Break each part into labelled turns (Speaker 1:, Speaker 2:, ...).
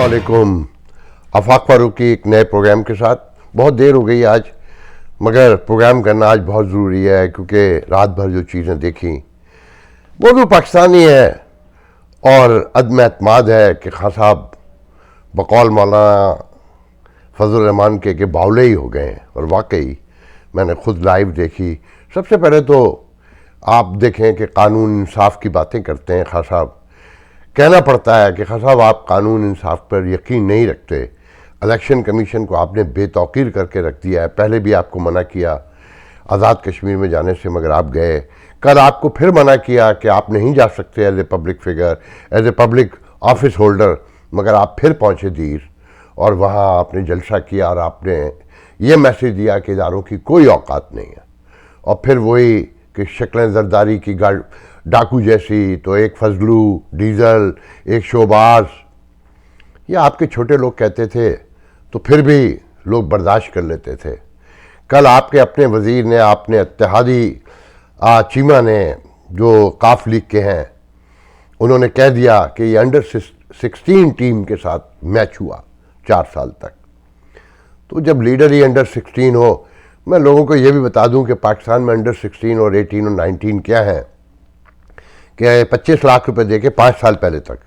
Speaker 1: अस्सलामुअलैकुम। आफाक फारूक की एक नए प्रोग्राम के साथ बहुत देर हो गई आज, मगर प्रोग्राम करना आज बहुत ज़रूरी है क्योंकि रात भर जो चीज़ें देखी वो भी पाकिस्तानी है और अदम एतमाद है कि खान साहब बकौल मौलाना फजल रहमान के बावले ही हो गए हैं। और वाकई मैंने खुद लाइव देखी। सबसे पहले तो आप देखें कि कानून इंसाफ की बातें करते हैं खान साहब, कहना पड़ता है कि खान साहब आप कानून इंसाफ पर यकीन नहीं रखते। इलेक्शन कमीशन को आपने बेतौकीर करके रख दिया है। पहले भी आपको मना किया आज़ाद कश्मीर में जाने से, मगर आप गए। कल आपको फिर मना किया कि आप नहीं जा सकते as a public figure, as a public office holder, मगर आप फिर पहुँचे दीर और वहाँ आपने जलसा किया और आपने ये मैसेज दिया कि इदारों की कोई औकात नहीं है। और फिर वही कि शक्लें जरदारी की डाकू जैसी, तो एक फजलू डीजल, एक शोबाज, ये आपके छोटे लोग कहते थे तो फिर भी लोग बर्दाश्त कर लेते थे। कल आपके अपने वज़ीर ने, आपने इत्तेहादी चीमा ने जो काफ लीग के हैं, उन्होंने कह दिया कि ये अंडर 16 टीम के साथ मैच हुआ 4 साल तक। तो जब लीडर ही अंडर 16 हो, मैं लोगों को ये भी बता दूं कि पाकिस्तान में अंडर 16 और 18 और 19 क्या है कि 25 लाख रुपए दे के 5 साल पहले तक,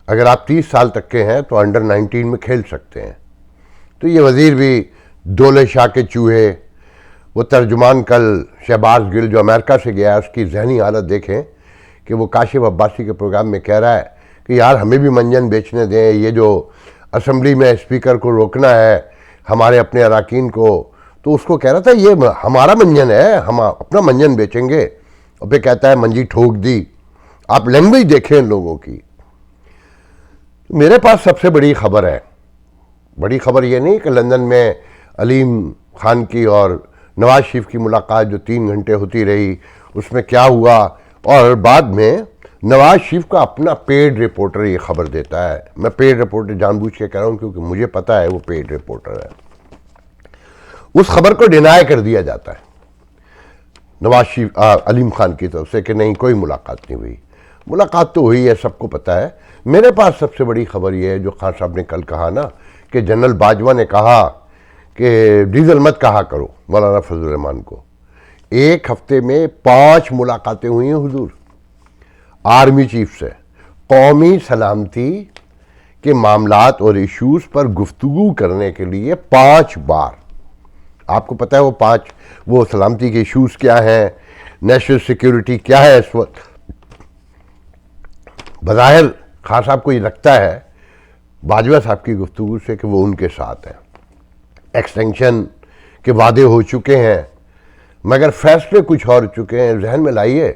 Speaker 1: अगर आप 30 साल तक के हैं तो अंडर 19 में खेल सकते हैं। तो ये वज़ीर भी दोले शाह के चूहे, वो तर्जुमान कल शहबाज गिल जो अमेरिका से गया है, उसकी जहनी हालत देखें कि वो काशिफ अब्बासी के प्रोग्राम में कह रहा है कि यार हमें भी मंजन बेचने दें, ये जो असम्बली में स्पीकर को रोकना है हमारे अपने अरकान को, तो उसको कह रहा था ये हमारा मंजन है, हम अपना मंजन बेचेंगे। और फिर कहता है मंजी ठोक दी। आप लैंग्वेज देखें इन लोगों की। मेरे पास सबसे बड़ी खबर है। बड़ी खबर ये नहीं कि लंदन में अलीम खान की और नवाज शरीफ की मुलाकात जो 3 घंटे होती रही, उसमें क्या हुआ, और बाद में नवाज शरीफ का अपना पेड रिपोर्टर ये खबर देता है। मैं पेड रिपोर्टर जानबूझ के कह रहा हूँ क्योंकि मुझे पता है वो पेड रिपोर्टर है। उस खबर को डिनाई कर दिया जाता है नवाज शरीफ अलीम खान की तरफ से कि नहीं, कोई मुलाकात नहीं हुई। मुलाकात तो हुई है, सबको पता है। मेरे पास सबसे बड़ी खबर यह है जो खान साहब ने कल कहा ना कि जनरल बाजवा ने कहा कि डीजल मत कहा करो मौलाना फजल रहमान को। 1 हफ्ते में 5 मुलाकातें हुई हैं हुजूर आर्मी चीफ से, कौमी सलामती के मामलात और इश्यूज पर गुफ्तगू करने के लिए 5 बार। आपको पता है वो सलामती के इश्यूज क्या हैं, नेशनल सिक्योरिटी क्या है इस वक्त। बज़ाहिर खान साहब को ये लगता है बाजवा साहब की गुफ्तगू से कि वो उनके साथ हैं, एक्सटेंशन के वादे हो चुके हैं, मगर फैसले कुछ और चुके हैं। जहन में लाइए,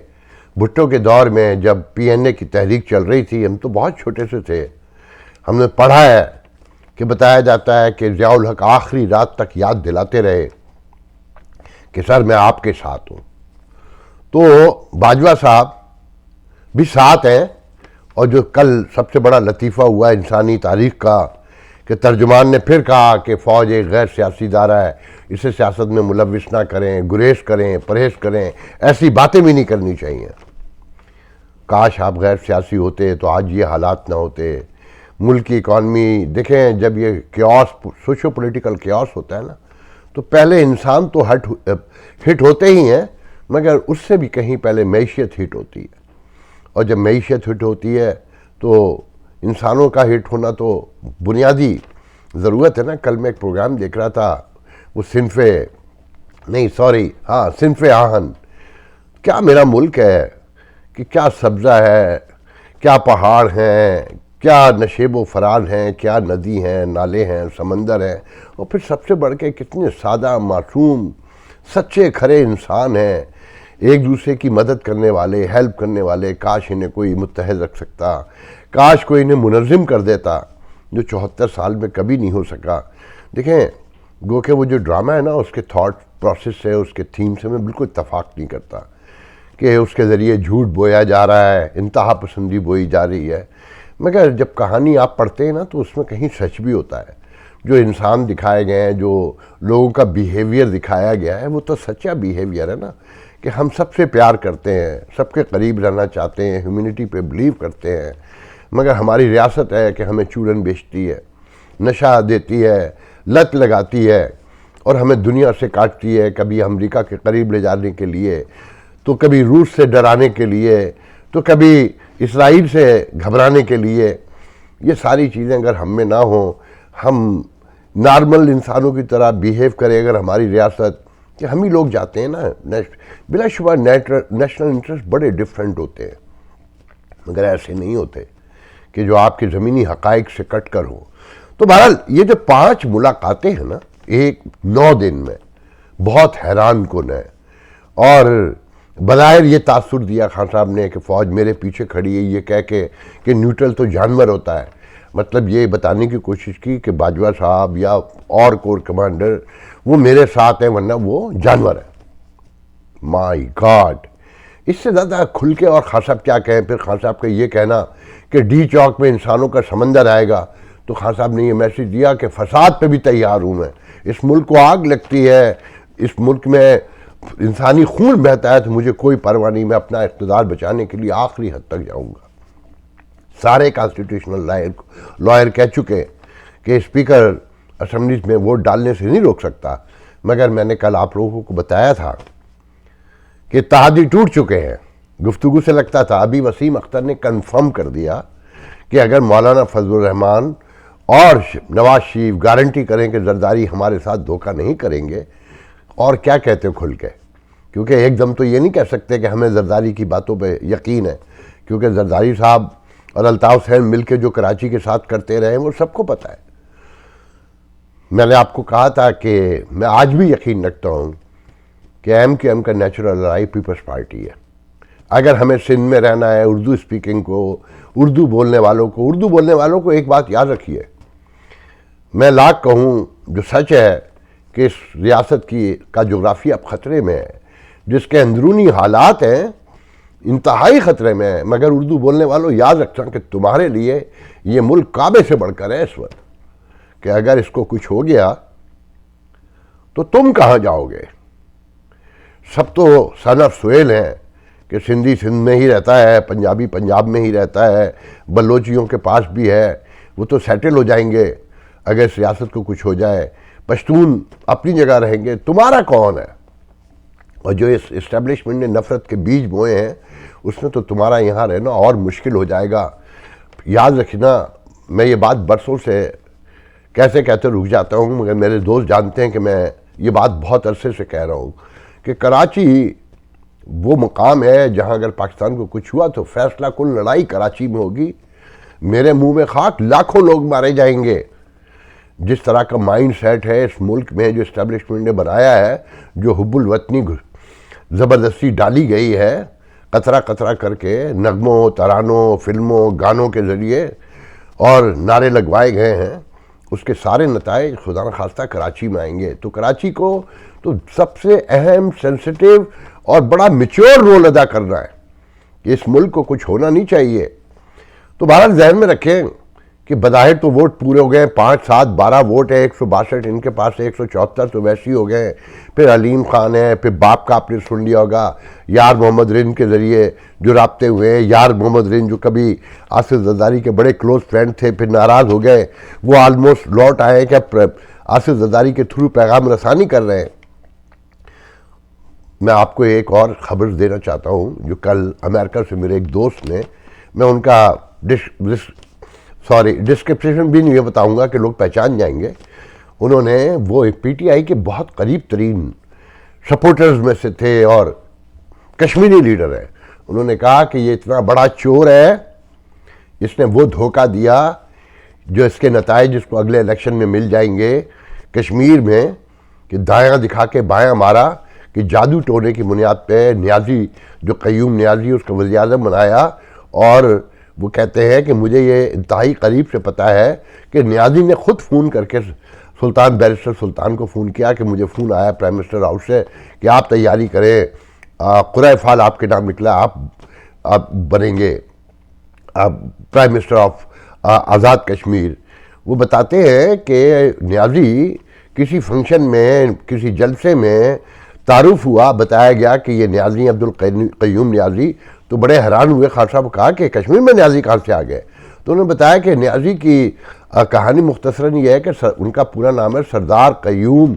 Speaker 1: भुट्टो के दौर में जब PNA की तहरीक चल रही थी, हम तो बहुत छोटे से थे, हमने पढ़ा है कि बताया जाता है कि ज़ियाउल हक आखिरी रात तक याद दिलाते रहे कि सर मैं आपके साथ हूँ। तो बाजवा साहब भी साथ हैं। और जो कल सबसे बड़ा लतीफ़ा हुआ इंसानी तारीख का कि तर्जुमान ने फिर कहा कि फ़ौज एक गैर सियासी इदारा है, इसे सियासत में मुलविस ना करें, गुरेज करें, परहेज़ करें, ऐसी बातें भी नहीं करनी चाहिए। काश आप गैर सियासी होते तो आज ये हालात ना होते। मुल्क की इकॉनमी देखें, जब ये क्यास सोशो पॉलिटिकल क्यास होता है ना, तो पहले इंसान तो हिट होते ही हैं, मगर उससे भी कहीं पहले मैशियत हिट होती है। और जब मैशियत हिट होती है तो इंसानों का हिट होना तो बुनियादी ज़रूरत है ना। कल मैं एक प्रोग्राम देख रहा था, वो सिनफ़े आहन, क्या मेरा मुल्क है कि क्या सब्ज़ा है, क्या पहाड़ हैं, क्या नशेबो फराल हैं, क्या नदी हैं, नाले हैं, समंदर हैं, और फिर सबसे बढ़ के कितने सादा मासूम सच्चे खरे इंसान हैं, एक दूसरे की मदद करने वाले, हेल्प करने वाले। काश इन्हें कोई मुत्तहद रख सकता, काश कोई इन्हें मुनज़्ज़िम कर देता, जो 74 साल में कभी नहीं हो सका। देखें, गो के वो जो ड्रामा है ना, उसके थॉट प्रोसेस से, उसके थीम से मैं बिल्कुल इत्तफाक नहीं करता कि उसके ज़रिए झूठ बोया जा रहा है, इंतहा पसंदी बोई जा रही है। मगर जब कहानी आप पढ़ते हैं ना तो उसमें कहीं सच भी होता है। जो इंसान दिखाए गए हैं, जो लोगों का बिहेवियर दिखाया गया है, वो तो सच्चा बिहेवियर है ना, कि हम सबसे प्यार करते हैं, सबके करीब रहना चाहते हैं, ह्यूमैनिटी पे बिलीव करते हैं। मगर हमारी रियासत है कि हमें चूरन बेचती है, नशा देती है, लत लगाती है और हमें दुनिया से काटती है, कभी अमेरिका के करीब ले जाने के लिए, तो कभी रूस से डराने के लिए, तो कभी इसराइल से घबराने के लिए। ये सारी चीज़ें अगर हम में ना हो, हम नॉर्मल इंसानों की तरह बिहेव करें अगर हमारी रियासत, कि हम ही लोग जाते हैं ना, बिलाशुबा नेशनल इंटरेस्ट बड़े डिफरेंट होते हैं, मगर ऐसे नहीं होते कि जो आपके ज़मीनी हक़ाइक़ से कट कर हो। तो बहरहाल ये जो 5 मुलाकातें हैं ना, एक 9 दिन में, बहुत हैरान कुन है। और बज़ाहिर ये तासुर दिया खान साहब ने कि फ़ौज मेरे पीछे खड़ी है, ये कह के कि न्यूट्रल तो जानवर होता है, मतलब ये बताने की कोशिश की कि बाजवा साहब या और कोर कमांडर वो मेरे साथ हैं वरना वो जानवर है। माय गॉड, इससे ज़्यादा खुल के और खान साहब क्या कहें। फिर खान साहब का ये कहना कि डी चौक में इंसानों का समंदर आएगा, तो खान साहब ने ये मैसेज दिया कि फसाद पे भी तैयार हूँ मैं, इस मुल्क को आग लगती है, इस मुल्क में इंसानी खून बहता है, तो मुझे कोई परवाह नहीं, मैं अपना इक़्तिदार बचाने के लिए आखिरी हद तक जाऊँगा। सारे कॉन्स्टिट्यूशनल लॉयर कह चुके कि स्पीकर असम्बलीज में वोट डालने से नहीं रोक सकता, मगर मैंने कल आप लोगों को बताया था कि तहादी टूट चुके हैं। गुफ्तगू से लगता था, अभी वसीम अख्तर ने कंफर्म कर दिया कि अगर मौलाना फजलुर रहमान और नवाज शरीफ गारंटी करें कि जरदारी हमारे साथ धोखा नहीं करेंगे, और क्या कहते खुल के, क्योंकि एकदम तो ये नहीं कह सकते कि हमें जरदारी की बातों पे यकीन है, क्योंकि जरदारी साहब और अल्ताफ़ हुसैन मिल के जो कराची के साथ करते रहे वो सबको पता है। मैंने आपको कहा था कि मैं आज भी यकीन रखता हूँ कि MQM का नेचुरल एलाई पीपल्स पार्टी है। अगर हमें सिंध में रहना है, उर्दू स्पीकिंग को, उर्दू बोलने वालों को एक बात याद रखिए, मैं लाख कहूँ जो सच है कि इस रियासत का जोग्राफी अब ख़तरे में है, जिसके अंदरूनी हालात हैं इंतहाई ख़तरे में है, मगर उर्दू बोलने वालों याद रखना कि तुम्हारे लिए ये मुल्क काबे से बढ़कर है इस वक्त, कि अगर इसको कुछ हो गया तो तुम कहाँ जाओगे। सब तो सन ऑफ सुहेल हैं कि सिंधी सिंध में ही रहता है, पंजाबी पंजाब में ही रहता है, बलोचियों के पास भी है, वो तो सेटल हो जाएंगे अगर इस रियासत को कुछ हो जाए, पश्तून अपनी जगह रहेंगे, तुम्हारा कौन है। और जो इस इस्टेब्लिशमेंट ने नफ़रत के बीज बोए हैं उसमें तो तुम्हारा यहाँ रहना और मुश्किल हो जाएगा। याद रखना, मैं ये बात बरसों से कैसे कहते रुक जाता हूँ, मगर मेरे दोस्त जानते हैं कि मैं ये बात बहुत अरसे से कह रहा हूँ कि कराची वो मुकाम है जहाँ अगर पाकिस्तान को कुछ हुआ तो फैसला कुल लड़ाई कराची में होगी। मेरे मुंह में खाक, लाखों लोग मारे जाएंगे। जिस तरह का माइंड सेट है इस मुल्क में, जो इस्टेब्लिशमेंट ने बनाया है, जो हुब्बुल वतनी ज़बरदस्ती डाली गई है कतरा कतरा करके, नगमों, तरानों, फिल्मों, गानों के ज़रिए, और नारे लगवाए गए हैं, उसके सारे नताइज खुदा न खास्ता कराची में आएंगे। तो कराची को तो सबसे अहम, सेंसिटिव और बड़ा मैच्योर रोल अदा करना है कि इस मुल्क को कुछ होना नहीं चाहिए। तो भारत जहन में रखें कि बज़ाहिर तो वोट पूरे हो गए, 5, 7, 12 वोट है, 162 इनके पास है, 174 तो वैसे ही हो गए। फिर अलीम खान है, फिर बाप का आपने सुन लिया होगा, यार मोहम्मद रिन के ज़रिए जो राब्ते हुए हैं, यार मोहम्मद रिन जो कभी आसिफ जरदारी के बड़े क्लोज फ्रेंड थे, फिर नाराज़ हो गए, वो आलमोस्ट लौट आए कि आसिफ जरदारी के थ्रू पैगाम रसानी कर रहे हैं। मैं आपको एक और ख़बर देना चाहता हूँ, जो कल अमेरिका से मेरे एक दोस्त ने, मैं उनका डिस्क्रिप्शन भी नहीं बताऊंगा कि लोग पहचान जाएंगे, उन्होंने वो एक PTI के बहुत करीब तरीन सपोर्टर्स में से थे और कश्मीरी लीडर है। उन्होंने कहा कि ये इतना बड़ा चोर है, इसने वो धोखा दिया जो इसके नताइज इसको अगले इलेक्शन में मिल जाएंगे कश्मीर में, कि दायां दिखा के बायां मारा, कि जादू टोने की बुनियाद पे न्याजी, जो क़य्यूम न्याजी उसका वज़ीर आज़म बनाया। और वो कहते हैं कि मुझे ये इंतहाई करीब से पता है कि न्याजी ने खुद फ़ोन करके सुल्तान, बैरिस्टर सुल्तान को फ़ोन किया कि मुझे फ़ोन आया प्राइम मिनिस्टर हाउस से कि आप तैयारी करें, कुरैय फाल आपके नाम निकला, आप बनेंगे prime minister of Azad Kashmir. वो बताते हैं कि न्याजी किसी फंक्शन में, किसी जलसे में तारुफ हुआ, बताया गया कि ये न्याजी अब्दुल क़य्यूम न्याजी, तो बड़े हैरान हुए। खान साहब कहा कि कश्मीर में न्याजी कहाँ से आ गए, तो उन्होंने बताया कि नियाज़ी की कहानी मुख्तसरन ये है कि उनका पूरा नाम है सरदार क़य्यूम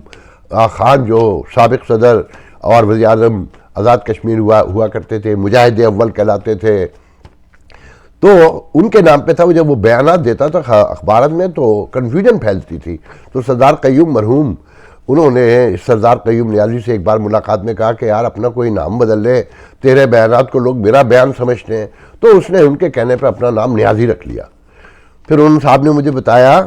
Speaker 1: ख़ान, जो साबिक़ सदर और वज़ीर-ए-आज़म आज़ाद कश्मीर हुआ करते थे, मुजाहिद अव्वल कहलाते थे। तो उनके नाम पे था। वो जब वो बयानात देता था अखबार में तो कन्फ्यूजन फैलती थी। तो सरदार क़य्यूम मरहूम, उन्होंने सरदार क़य्यूम नियाज़ी से एक बार मुलाकात में कहा कि यार अपना कोई नाम बदल ले, तेरे बयानात को लोग मेरा बयान समझते हैं। तो उसने उनके कहने पर अपना नाम नियाज़ी रख लिया। फिर उन साहब ने मुझे बताया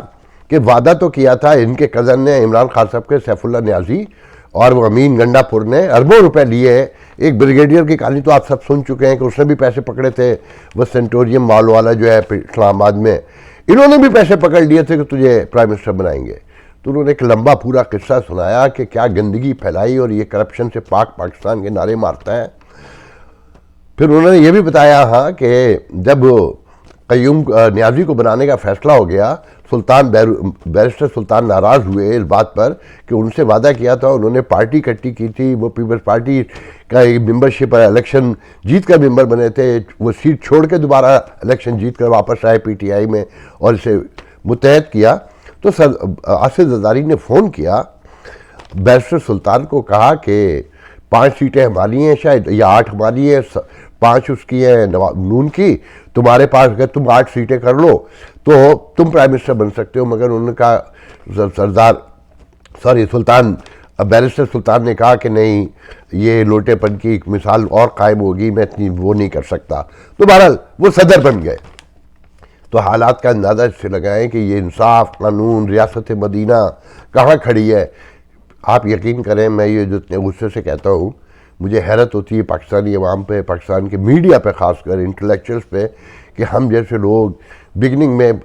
Speaker 1: कि वादा तो किया था इनके कज़न ने, इमरान खान साहब के सैफुल्ला नियाज़ी, और वो अमीन गंडापुर ने अरबों रुपए लिए। एक ब्रिगेडियर की कहानी तो आप सब सुन चुके हैं कि उसने भी पैसे पकड़े थे, वो सेंटोरियम मॉल वाला जो है इस्लामाबाद में, इन्होंने भी पैसे पकड़ लिए थे कि तुझे प्राइम मिनिस्टर बनाएंगे। तो उन्होंने एक लंबा पूरा किस्सा सुनाया कि क्या गंदगी फैलाई और ये करप्शन से पाकिस्तान के नारे मारता है। फिर उन्होंने ये भी बताया हाँ कि जब क़य्यूम नियाज़ी को बनाने का फैसला हो गया, बैरिस्टर सुल्तान नाराज़ हुए इस बात पर कि उनसे वादा किया था, उन्होंने पार्टी इकट्ठी की थी, वो पीपल्स पार्टी का एक मेंबरशिप इलेक्शन जीत कर मेंबर बने थे, वो सीट छोड़ के दोबारा इलेक्शन जीत कर वापस आए पीटीआई में और इसे मुत्तहद किया। तो आसिफ ज़रदारी ने फ़ोन किया बैरिस्टर सुल्तान को, कहा कि 5 सीटें हमारी हैं शायद, या 8 हमारी हैं, 5 उसकी हैं नून की, तुम्हारे पास अगर तुम 8 सीटें कर लो तो तुम प्राइम मिनिस्टर बन सकते हो। मगर उनका सुल्तान बैरिस्टर सुल्तान ने कहा कि नहीं, ये लोटेपन की एक मिसाल और कायम होगी, मैं इतनी वो नहीं कर सकता। तो बहरहाल वो सदर बन गए। तो हालात का अंदाज़ा इससे लगाएं कि ये इंसाफ, कानून, रियासत मदीना कहाँ खड़ी है। आप यकीन करें, मैं ये जो इतने गुस्से से कहता हूँ, मुझे हैरत होती है पाकिस्तानी अवाम पे, पाकिस्तान के मीडिया पे, ख़ासकर इंटेलेक्चुअल्स पे, कि हम जैसे लोग बिगनिंग में,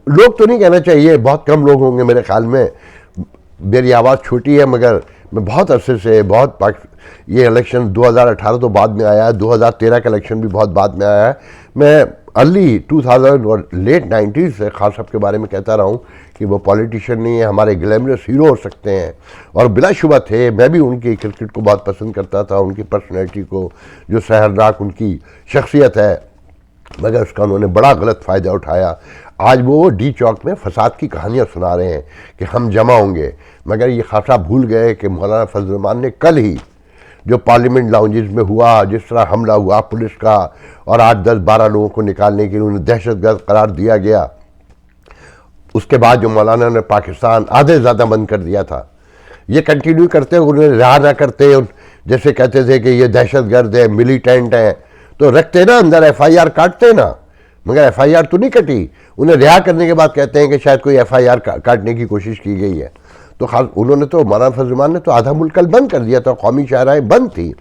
Speaker 1: लोग तो नहीं कहना चाहिए, बहुत कम लोग होंगे मेरे ख्याल में, मेरी आवाज़ छोटी है, मगर मैं बहुत अरसे से ये इलेक्शन 2018 तो बाद में आया है, 2013 का इलेक्शन भी बहुत बाद में आया है। मैं अर्ली 2000 और लेट 90s से खान साहब के बारे में कहता रहा हूँ कि वो पॉलिटिशियन नहीं है, हमारे ग्लैमरस हीरो हो सकते हैं, और बिलाशुबा थे। मैं भी उनकी क्रिकेट को बहुत पसंद करता था, उनकी पर्सनैलिटी को, जो सहरनाक उनकी शख्सियत है, मगर उसका उन्होंने बड़ा गलत फ़ायदा उठाया। आज वो डी चौक में फसाद की कहानियाँ सुना रहे हैं कि हम जमा होंगे, मगर ये खासा भूल गए कि मौलाना फजल रहमान ने कल ही जो पार्लियामेंट लाउंजेस में हुआ, जिस तरह हमला हुआ पुलिस का और 8, 10, 12 लोगों को निकालने के लिए उन्हें दहशतगर्द करार दिया गया, उसके बाद जो मौलाना ने पाकिस्तान आधे ज़्यादा बंद कर दिया था, ये कंटिन्यू करते, उन्हें रिहा ना करते, जैसे कहते थे कि ये दहशतगर्द है, मिलिटेंट है, तो रखते ना अंदर, FIR काटते ना, मगर FIR तो नहीं कटी। उन्हें रिहा करने के बाद कहते हैं कि शायद कोई FIR काटने की कोशिश की गई है। तो खास उन्होंने तो, मौलाना फजल रहमान ने तो आधा मुल्क कल बंद कर दिया था, कौमी शायराएँ बंद थी।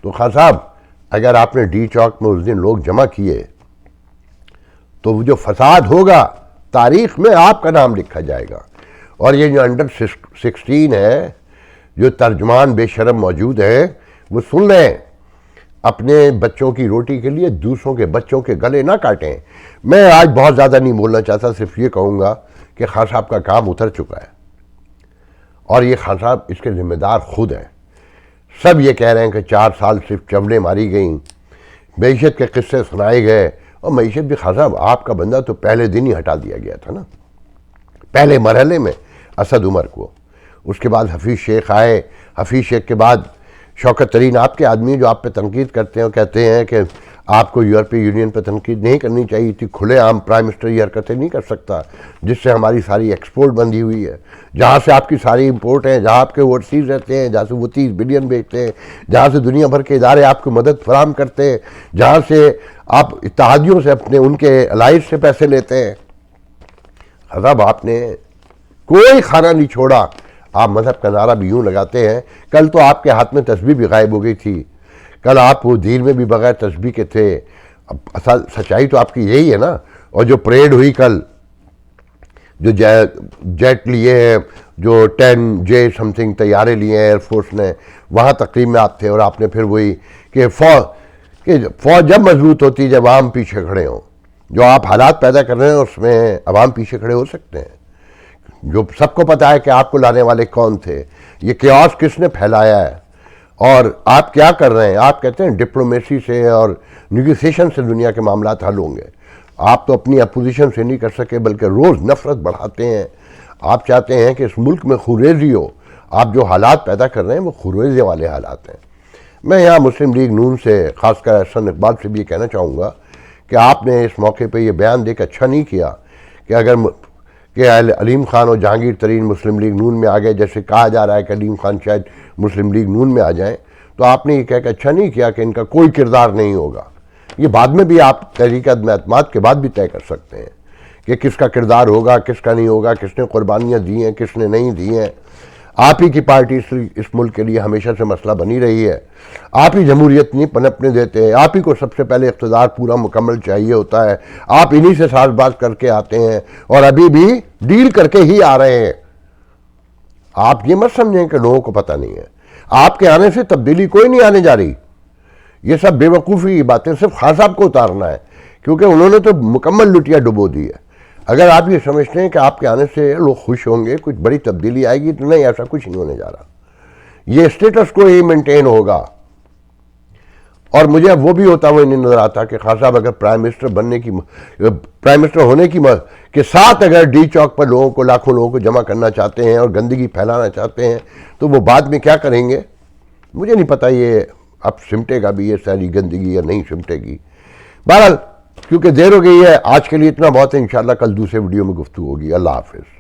Speaker 1: तो खान साहब, अगर आपने डी चौक में उस दिन लोग जमा किए तो वो जो फसाद होगा, तारीख में आपका नाम लिखा जाएगा। और ये जो अंडर 16 है, जो तर्जमान बेशरम मौजूद हैं, वो सुन लें, अपने बच्चों की रोटी के लिए दूसरों के बच्चों के गले ना काटें। मैं आज बहुत ज़्यादा नहीं बोलना चाहता, सिर्फ ये कहूँगा कि खान साहब का काम उतर चुका है और ये खान साहब इसके ज़िम्मेदार खुद हैं। सब ये कह रहे हैं कि 4 साल सिर्फ चवलें मारी गई, मईशत के किस्से सुनाए गए, और मईशत भी खान साहब आपका बंदा तो पहले दिन ही हटा दिया गया था ना, पहले मरहले में असद उमर को। उसके बाद हफीज़ शेख आए, हफीज़ शेख के बाद शौकत तरीन आपके आदमी, जो आप पे तनकीद करते हैं और कहते हैं कि आपको यूरोपीय यूनियन पर तनकीद नहीं करनी चाहिए थी, खुलेआम प्राइम मिनिस्टर ये हरकतें नहीं कर सकता, जिससे हमारी सारी एक्सपोर्ट बंदी हुई है, जहाँ से आपकी सारी इंपोर्ट है, जहाँ आपके ओवरसीज़ रहते हैं, जहाँ से वो 30 बिलियन बेचते हैं, जहाँ से दुनिया भर के इदारे आपको मदद फराहम करते हैं, जहाँ से आप इत्तेहादियों से, अपने उनके अलाइज से पैसे लेते हैं। हज़ब आपने कोई खाना नहीं छोड़ा। आप मज़हब का नारा भी यूँ लगाते हैं, कल तो आपके हाथ में तस्बीह भी गायब हो गई थी, कल आप वो दीन में भी बगैर तस्बीह के थे। अब असल सच्चाई तो आपकी यही है ना। और जो परेड हुई कल, जो जेट लिए हैं, जो 10J समथिंग तैयारे लिए हैं एयरफोर्स ने, वहाँ तकरीब में आप थे और आपने फिर वही कि फ़ौज जब मजबूत होती है जब आवाम पीछे खड़े हों। जो आप हालात पैदा कर रहे हैं उसमें अवाम पीछे खड़े हो सकते हैं। जो सबको पता है कि आपको लाने वाले कौन थे, ये क्यास किसने फैलाया है और आप क्या कर रहे हैं। आप कहते हैं डिप्लोमेसी से और निगोसिएशन से दुनिया के मामलात हल होंगे। आप तो अपनी अपोजिशन से नहीं कर सके, बल्कि रोज़ नफरत बढ़ाते हैं। आप चाहते हैं कि इस मुल्क में खुरेजी हो। आप जो हालात पैदा कर रहे हैं वो खुरेजे वाले हालात हैं। मैं यहाँ मुस्लिम लीग नून से, ख़ासकर एहसन इकबाल से भी ये कहना चाहूँगा कि आपने इस मौके पे ये बयान देकर अच्छा नहीं किया कि अगर कि अलीम खान और जहांगीर तरीन मुस्लिम लीग नून में आ गए, जैसे कहा जा रहा है कि अलीम खान शायद मुस्लिम लीग नून में आ जाएं, तो आपने ये कहकर अच्छा नहीं किया कि इनका कोई किरदार नहीं होगा। ये बाद में भी आप तहरीक-ए-एतमाद के बाद भी तय कर सकते हैं कि किसका किरदार होगा, किसका नहीं होगा, किसने कुर्बानियाँ दी हैं, किसने नहीं दी हैं। आप ही की पार्टी इस मुल्क के लिए हमेशा से मसला बनी रही है। आप ही जमहूरियत नहीं पनपने देते हैं। आप ही को सबसे पहले इक़्तिदार पूरा मुकम्मल चाहिए होता है। आप इन्हीं से साजबाज करके आते हैं और अभी भी डील करके ही आ रहे हैं। आप ये मत समझें कि लोगों को पता नहीं है। आपके आने से तब्दीली कोई नहीं आने जा रही। ये सब बेवकूफ़ी की बातें, सिर्फ खान साहब को उतारना है, क्योंकि उन्होंने तो मुकम्मल लुटिया डुबो दी है। अगर आप ये समझते हैं कि आपके आने से लोग खुश होंगे, कुछ बड़ी तब्दीली आएगी, तो नहीं, ऐसा कुछ नहीं होने जा रहा। ये स्टेटस को ही मेंटेन होगा। और मुझे अब वो भी होता हुआ नहीं नजर आता कि खान साहब अगर प्राइम मिनिस्टर होने के साथ अगर डी चौक पर लोगों को, लाखों लोगों को जमा करना चाहते हैं और गंदगी फैलाना चाहते हैं, तो वो बाद में क्या करेंगे मुझे नहीं पता। ये अब सिमटेगा भी ये सारी गंदगी या नहीं सिमटेगी। बहरहाल, क्योंकि देर हो गई है, आज के लिए इतना बहुत है। इंशाल्लाह कल दूसरे वीडियो में गुफ्तगू होगी। अल्लाह हाफिज़।